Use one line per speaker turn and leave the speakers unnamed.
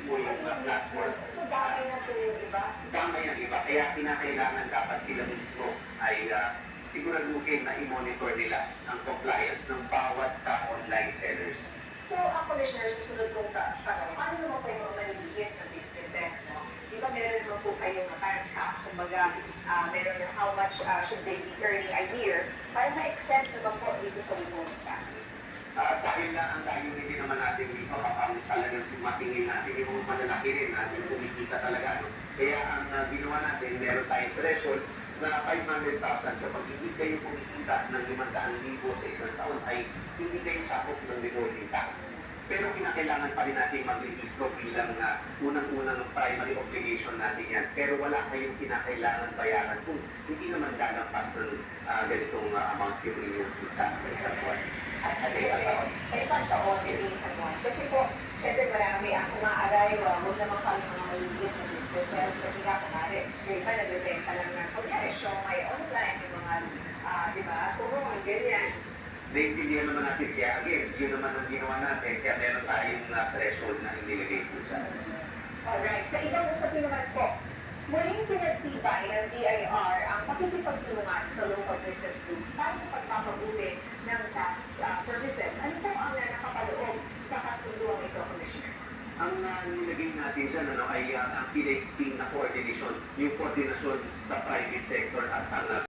mismo yung platform.
So, damay na po yung iba?
Damay ang iba, kaya kinakailangan dapat sila mismo ay siguraduhin na i-monitor nila ang compliance ng bawat online sellers.
So, Commissioner, susunod kong tanong, ano naman po yung mga maliliit na businesses, no? Di ba meron naman po kayong parang cap, kumbaga, meron na how much should they be earning a year para ma-exempt naman po dito sa withholding tax?
Dahil na ang layunin din naman natin dito, ang talagang masingin natin yung malalaki rin natin kumikita talaga. No? Kaya ang ginawa natin, meron tayong threshold na 500,000 kapag hindi kayo kumikita ng 500,000 sa isang taon ay hindi kayo sakop ng withholding tax. Pero kinakailangan pa rin natin mag-register bilang unang-unang primary obligation natin yan. Pero wala kayong kinakailangan bayaran kung hindi naman galampas ng ganitong amount yung inyong kita sa isang buwan.
Sa isang taon, hindi isang buwan. Kasi po, syempre marami ang umaaray, huwag naman kami mga maliliit na businesses. Kasi nga, kumari, yung iba nagbibenta lang na, kunyari, may online, yung mga, di ba, turungan, ganyan.
Naintindihan naman natin kaya again, yun naman ang ginawa natin, kaya meron tayong threshold na inilagay po siya.
Alright, sa ibang usapin naman po, muling pinagtibay ng BIR ang pakikipagtulungan sa local business groups para sa pagpapabuti ng tax services. Ano po ang nakapaloob sa kasunduang ito, Commissioner?
Ang nilagay natin dyan ay ang pinagting na coordination, yung koordinasyon sa private sector at ang